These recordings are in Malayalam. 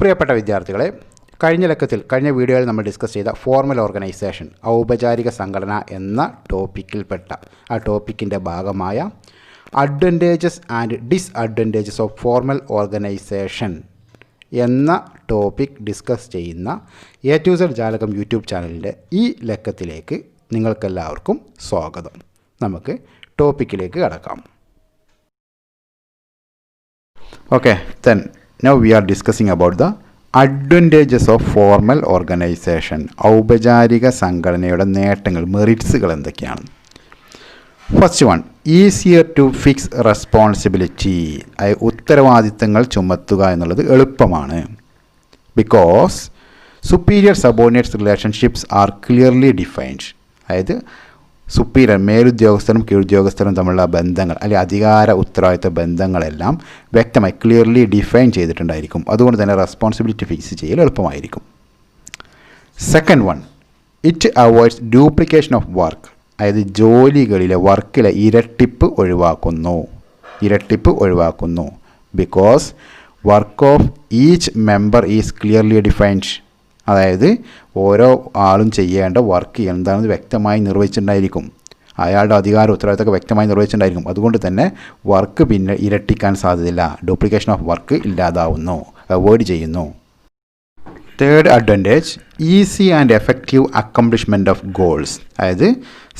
പ്രിയപ്പെട്ട വിദ്യാർത്ഥികളെ, കഴിഞ്ഞ വീഡിയോയിൽ നമ്മൾ ഡിസ്കസ് ചെയ്ത ഫോർമൽ ഓർഗനൈസേഷൻ, ഔപചാരിക സംഘടന എന്ന ടോപ്പിക്കിൽപ്പെട്ട ആ ടോപ്പിക്കിൻ്റെ ഭാഗമായ advantages and disadvantages of formal organisation എന്ന ടോപ്പിക് ഡിസ്കസ് ചെയ്യുന്ന എ ടു സെഡ് ജാലകം യൂട്യൂബ് ചാനലിൻ്റെ ഈ ലക്കത്തിലേക്ക് നിങ്ങൾക്കെല്ലാവർക്കും സ്വാഗതം. നമുക്ക് ടോപ്പിക്കിലേക്ക് കടക്കാം. Okay, then now we are discussing about the advantages of formal organization. ഔപചാരിക സംഘടനയുടെ നേട്ടങ്ങൾ, മെറിറ്റ്സുകൾ എന്തൊക്കെയാണ്? First one, easier to fix responsibility. ഉത്തരവാദിത്തങ്ങൾ ചുമത്തുക എന്നുള്ളത് എളുപ്പമാണ്. Because superior subordinates relationships are clearly defined. അതായത് സുപ്പീരിയർ, മേലുദ്യോഗസ്ഥരും കീഴുദ്യോഗസ്ഥരും തമ്മിലുള്ള ബന്ധങ്ങൾ അല്ലെങ്കിൽ അധികാര ഉത്തരവാദിത്ത ബന്ധങ്ങളെല്ലാം വ്യക്തമായി ക്ലിയർലി ഡിഫൈൻ ചെയ്തിട്ടുണ്ടായിരിക്കും. അതുകൊണ്ട് തന്നെ റെസ്പോൺസിബിലിറ്റി ഫിക്സ് ചെയ്യൽ എളുപ്പമായിരിക്കും. Second one, it avoids duplication of work. അതായത് ജോലികളിലെ വർക്കിലെ ഇരട്ടിപ്പ് ഒഴിവാക്കുന്നു. Because work of each member is clearly defined. അതായത് ഓരോ ആളും ചെയ്യേണ്ട വർക്ക് എന്താണെന്ന് വ്യക്തമായി നിർവഹിച്ചിട്ടുണ്ടായിരിക്കും. അയാളുടെ അധികാര ഉത്തരവാദിത്തമൊക്കെ വ്യക്തമായി നിർവഹിച്ചിട്ടുണ്ടായിരിക്കും. അതുകൊണ്ട് തന്നെ വർക്ക് പിന്നെ ഇരട്ടിക്കാൻ സാധ്യതയില്ല. ഡ്യൂപ്ലിക്കേഷൻ ഓഫ് വർക്ക് ഇല്ലാതാവുന്നു, അവോയ്ഡ് ചെയ്യുന്നു. Third advantage, easy and effective accomplishment of goals. അതായത്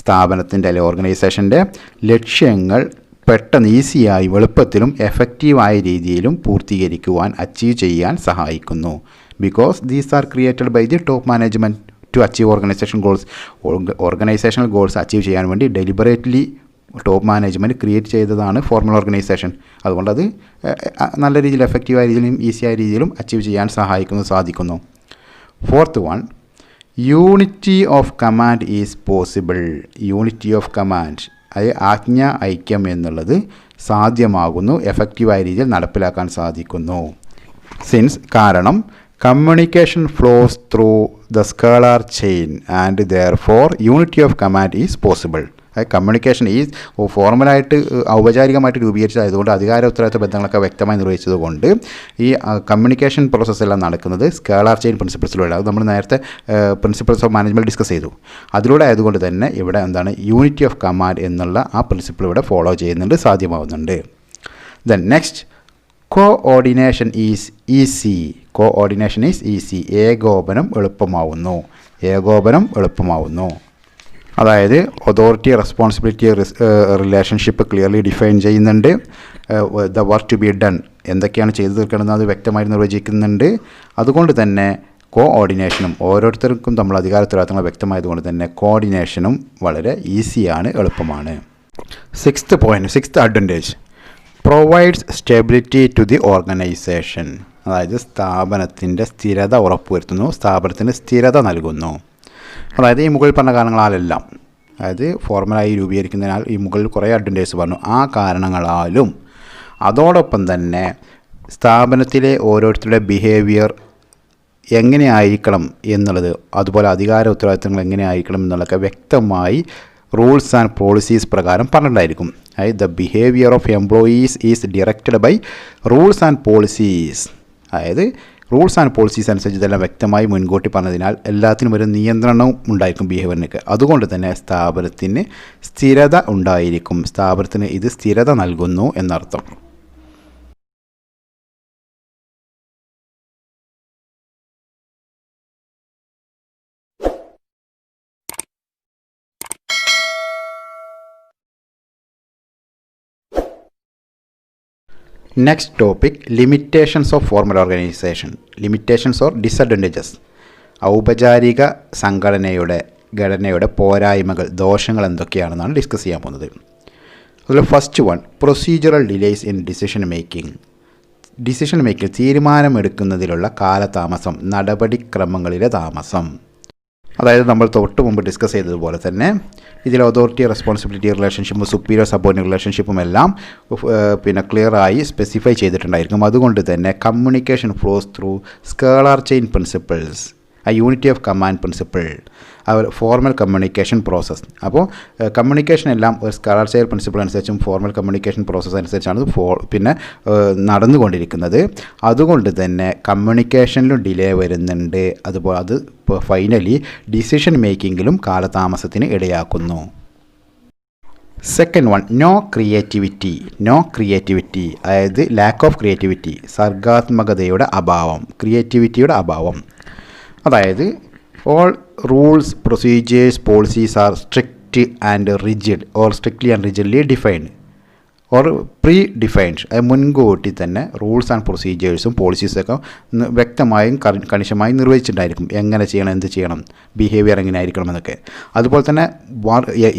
സ്ഥാപനത്തിൻ്റെ അല്ലെങ്കിൽ ഓർഗനൈസേഷൻ്റെ ലക്ഷ്യങ്ങൾ പെട്ടെന്ന് ഈസിയായും എളുപ്പത്തിലും എഫക്റ്റീവായ രീതിയിലും പൂർത്തീകരിക്കുവാൻ, അച്ചീവ് ചെയ്യാൻ സഹായിക്കുന്നു. Because these are created by the top management to achieve organisation goals. Organisational goals achieve ചെയ്യാൻ വേണ്ടി ഡെലിബറേറ്റ്ലി ടോപ്പ് മാനേജ്മെൻറ്റ് ക്രിയേറ്റ് ചെയ്തതാണ് ഫോർമൽ ഓർഗനൈസേഷൻ. അതുകൊണ്ട് അത് നല്ല രീതിയിൽ എഫക്റ്റീവായ രീതിയിലും ഈസിയായ രീതിയിലും അച്ചീവ് ചെയ്യാൻ സാധിക്കുന്നു. Fourth one, unity of command is possible. Unity of command, അത് ആജ്ഞാ ഐക്യം എന്നുള്ളത് സാധ്യമാകുന്നു, എഫക്റ്റീവായ രീതിയിൽ നടപ്പിലാക്കാൻ സാധിക്കുന്നു. കാരണം communication flows through the scalar chain and therefore unity of command is possible. Communication ഈ ഫോർമലായിട്ട് ഔപചാരികമായിട്ട് രൂപീകരിച്ചതായതുകൊണ്ട് അധികാര ഉത്തരവാദിത്ത ബന്ധങ്ങളൊക്കെ വ്യക്തമായി നിർവഹിച്ചതുകൊണ്ട് ഈ കമ്മ്യൂണിക്കേഷൻ പ്രോസസ്സെല്ലാം നടക്കുന്നത് സ്കേലാർ ചെയിൻ പ്രിൻസിപ്പിൾസിലൂടെ. അത് നമ്മൾ നേരത്തെ പ്രിൻസിപ്പിൾസ് ഓഫ് മാനേജ്മെൻറ്റ് ഡിസ്കസ് ചെയ്തു. അതിലൂടെ ആയതുകൊണ്ട് തന്നെ ഇവിടെ എന്താണ് യൂണിറ്റി ഓഫ് കമാൻഡ് എന്നുള്ള ആ പ്രിൻസിപ്പിൾ ഇവിടെ ഫോളോ ചെയ്യുന്നുണ്ട്, സാധ്യമാവുന്നുണ്ട്. Then next, coordination is easy. ഏകോപനം എളുപ്പമാവുന്നു. അതായത് authority responsibility relationship clearly define ചെയ്യുന്നുണ്ട്. The work to be done, എന്തൊക്കെയാണ് ചെയ്തു തീർക്കണമെന്ന് അത് വ്യക്തമായി നിർവചിക്കുന്നുണ്ട്. അതുകൊണ്ട് തന്നെ കോഓർഡിനേഷനും ഓരോരുത്തർക്കും നമ്മൾ അധികാര ഉത്തരവാദിത്തങ്ങൾ വ്യക്തമായതുകൊണ്ട് തന്നെ കോർഡിനേഷനും വളരെ ഈസിയാണ്, എളുപ്പമാണ്. Sixth advantage, provides stability to the organisation. അതായത് സ്ഥാപനത്തിൻ്റെ സ്ഥിരത ഉറപ്പുവരുത്തുന്നു, സ്ഥാപനത്തിന് സ്ഥിരത നൽകുന്നു. അതായത് ഈ മുകളിൽ പറഞ്ഞ കാരണങ്ങളാലെല്ലാം, അതായത് ഫോർമലായി രൂപീകരിക്കുന്നതിനാൽ ഈ മുകളിൽ കുറേ അഡ്വാൻറ്റേജ് പറഞ്ഞു, ആ കാരണങ്ങളാലും അതോടൊപ്പം തന്നെ സ്ഥാപനത്തിലെ ഓരോരുത്തരുടെ ബിഹേവിയർ എങ്ങനെയായിരിക്കണം എന്നുള്ളത്, അതുപോലെ അധികാര ഉത്തരവാദിത്തങ്ങൾ എങ്ങനെയായിരിക്കണം എന്നുള്ളതൊക്കെ വ്യക്തമായി റൂൾസ് ആൻഡ് പോളിസീസ് പ്രകാരം പറഞ്ഞിട്ടുണ്ടായിരിക്കും. അതായത് the behaviour of employees is directed by rules and policies. അതായത് റൂൾസ് ആൻഡ് പോളിസീസ് അനുസരിച്ച് ഇതെല്ലാം വ്യക്തമായി മുൻകൂട്ടി പറഞ്ഞതിനാൽ എല്ലാത്തിനും ഒരു നിയന്ത്രണവും ഉണ്ടായിരിക്കും ബിഹേവിയറിനൊക്കെ. അതുകൊണ്ട് തന്നെ സ്ഥാപനത്തിന് സ്ഥിരത ഉണ്ടായിരിക്കും. സ്ഥാപനത്തിന് ഇത് സ്ഥിരത നൽകുന്നു എന്നർത്ഥം. Next topic, limitations of formal organisation. Limitations or disadvantages. ഔപചാരിക ഘടനയുടെ പോരായ്മകൾ, ദോഷങ്ങൾ എന്തൊക്കെയാണെന്നാണ് ഡിസ്കസ് ചെയ്യാൻ പോകുന്നത്. അതിൽ first one, procedural delays in decision making. തീരുമാനമെടുക്കുന്നതിലുള്ള കാലതാമസം, നടപടിക്രമങ്ങളിലെ താമസം. അതായത് നമ്മൾ തൊട്ട് മുമ്പ് ഡിസ്കസ് ചെയ്തതുപോലെ തന്നെ ഇതിൽ അതോറിറ്റി റെസ്പോൺസിബിലിറ്റി റിലേഷൻഷിപ്പും സുപ്പീരിയർ സബോർഡിനേറ്റ് റിലേഷൻഷിപ്പും എല്ലാം ക്ലിയറായി സ്പെസിഫൈ ചെയ്തിട്ടുണ്ടായിരിക്കും. അതുകൊണ്ട് തന്നെ communication flows through scalar chain principles, unity of command principle, formal communication process. അപ്പോൾ കമ്മ്യൂണിക്കേഷൻ എല്ലാം ഒരു സ്കാലർ ചൈൽഡ് പ്രിൻസിപ്പിൾ അനുസരിച്ചും ഫോർമൽ കമ്മ്യൂണിക്കേഷൻ പ്രോസസ്സ് അനുസരിച്ചാണ് പിന്നെ നടന്നുകൊണ്ടിരിക്കുന്നത്. അതുകൊണ്ട് തന്നെ കമ്മ്യൂണിക്കേഷനിലും ഡിലേ വരുന്നുണ്ട്. അതുപോലെ അത് ഫൈനലി ഡിസിഷൻ മേക്കിങ്ങിലും കാലതാമസത്തിന് ഇടയാക്കുന്നു. സെക്കൻഡ് വൺ, നോ ക്രിയേറ്റിവിറ്റി, അതായത് ലാക്ക് ഓഫ് ക്രിയേറ്റിവിറ്റി, സർഗാത്മകതയുടെ അഭാവം, ക്രിയേറ്റിവിറ്റിയുടെ അഭാവം. അതായത് all rules, procedures, policies R strict and rigid or strictly and rigidly defined or pre defined. അത് മുൻകൂട്ടി തന്നെ റൂൾസ് ആൻഡ് പ്രൊസീജിയേഴ്സും പോളിസീസൊക്കെ വ്യക്തമായും കണിശമായും നിർവഹിച്ചിട്ടുണ്ടായിരിക്കും. എങ്ങനെ ചെയ്യണം, എന്ത് ചെയ്യണം, ബിഹേവിയർ എങ്ങനെ ആയിരിക്കണം എന്നൊക്കെ. അതുപോലെ തന്നെ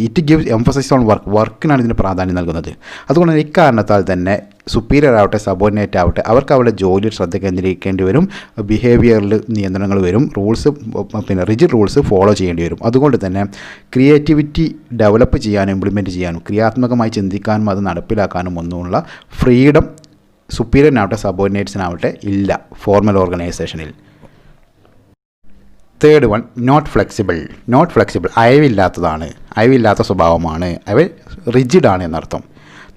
ഇറ്റ് ഗിവ്സ് എംഫസൈസ് ഓൺ വർക്കിനാണ് ഇതിന് പ്രാധാന്യം നൽകുന്നത്. അതുകൊണ്ട് തന്നെ ഇക്കാരണത്താൽ തന്നെ സുപ്പീരിയർ ആവട്ടെ സബോർഡിനേറ്റ് ആവട്ടെ അവർക്ക് അവരുടെ ജോലിയിൽ ശ്രദ്ധ കേന്ദ്രീകരിക്കേണ്ടി വരും, ബിഹേവിയറിൽ നിയന്ത്രണങ്ങൾ വരും, റൂൾസ് പിന്നെ റിജിഡ് റൂൾസ് ഫോളോ ചെയ്യേണ്ടി വരും. അതുകൊണ്ട് തന്നെ ക്രിയേറ്റിവിറ്റി ഡെവലപ്പ് ചെയ്യാനും ഇംപ്ലിമെൻറ്റ് ചെയ്യാനും ക്രിയാത്മകമായി ചിന്തിക്കാനും അത് നടപ്പിലാക്കാനും ഒന്നുമുള്ള ഫ്രീഡം സുപ്പീരിയറിനാവട്ടെ സബോർഡിനേറ്റ്സിനാവട്ടെ ഇല്ല ഫോർമൽ ഓർഗനൈസേഷനിൽ. തേർഡ് വൺ, നോട്ട് ഫ്ലെക്സിബിൾ, അയവില്ലാത്ത സ്വഭാവമാണ്, അവ റിജിഡാണ് എന്നർത്ഥം.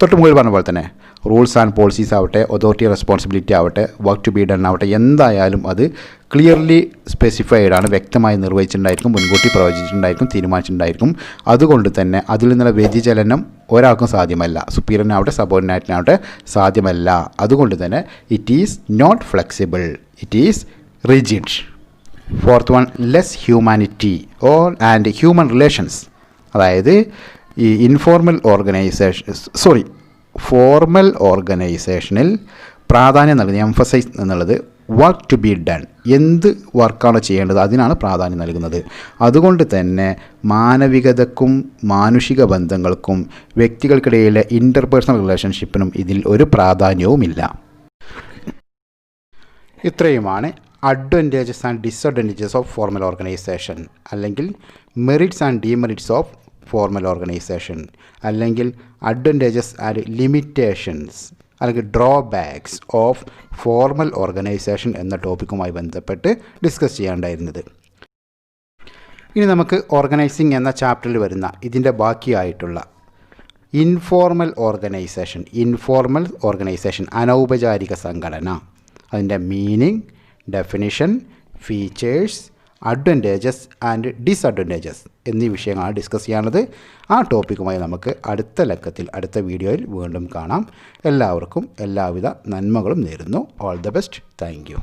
തൊട്ട് മുകളിൽ പറഞ്ഞ പോലെ തന്നെ റൂൾസ് ആൻഡ് പോളിസീസ് ആവട്ടെ, അതോറിറ്റി റെസ്പോൺസിബിലിറ്റി ആവട്ടെ, വർക്ക് ടു ബി ഡൺ ആവട്ടെ, എന്തായാലും അത് ക്ലിയർലി സ്പെസിഫൈഡ് ആണ്, വ്യക്തമായി നിർവഹിച്ചിട്ടുണ്ടായിരിക്കും, മുൻകൂട്ടി പ്രവചിച്ചിട്ടുണ്ടായിരിക്കും, തീരുമാനിച്ചിട്ടുണ്ടായിരിക്കും. അതുകൊണ്ട് തന്നെ അതിൽ നിന്നുള്ള വ്യതിചലനം ഒരാൾക്കും സാധ്യമല്ല, സുപ്പീരിയറിനാവട്ടെ സബോർഡിനേറ്റിനാവട്ടെ സാധ്യമല്ല. അതുകൊണ്ട് തന്നെ it is not flexible, it is rigid. Fourth one, less humanity and human relations. അതായത് ഈ ഫോർമൽ ഓർഗനൈസേഷനിൽ പ്രാധാന്യം നൽകുന്നത്, എംഫസൈസ് എന്നുള്ളത് വർക്ക് ടു ബി ഡൺ, എന്ത് വർക്കാണോ ചെയ്യേണ്ടത് അതിനാണ് പ്രാധാന്യം നൽകുന്നത്. അതുകൊണ്ട് തന്നെ മാനവികതക്കും മാനുഷിക ബന്ധങ്ങൾക്കും വ്യക്തികൾക്കിടയിലെ ഇൻ്റർപേഴ്സണൽ റിലേഷൻഷിപ്പിനും ഇതിൽ ഒരു പ്രാധാന്യവുമില്ല. ഇത്രയുമാണ് advantages and disadvantages of formal organisation, അല്ലെങ്കിൽ merits and demerits of formal organisation, അല്ലെങ്കിൽ അഡ്വാൻറ്റേജസ് ആൻഡ് ലിമിറ്റേഷൻസ്, അല്ലെങ്കിൽ ഡ്രോബാക്സ് ഓഫ് ഫോർമൽ ഓർഗനൈസേഷൻ എന്ന ടോപ്പിക്കുമായി ബന്ധപ്പെട്ട് ഡിസ്കസ് ചെയ്യാനുണ്ടായിരുന്നത്. ഇനി നമുക്ക് ഓർഗനൈസിങ് എന്ന ചാപ്റ്ററിൽ വരുന്ന ഇതിൻ്റെ ബാക്കിയായിട്ടുള്ള ഇൻഫോർമൽ ഓർഗനൈസേഷൻ, അനൗപചാരിക സംഘടന, അതിൻ്റെ meaning, definition, features, advantages and disadvantages എന്നീ വിഷയങ്ങളാണ് ഡിസ്കസ് ചെയ്യാനുള്ളത്. ആ ടോപ്പിക്കുമായി നമുക്ക് അടുത്ത വീഡിയോയിൽ വീണ്ടും കാണാം. എല്ലാവർക്കും എല്ലാവിധ നന്മകളും നേരുന്നു. All the best. Thank you.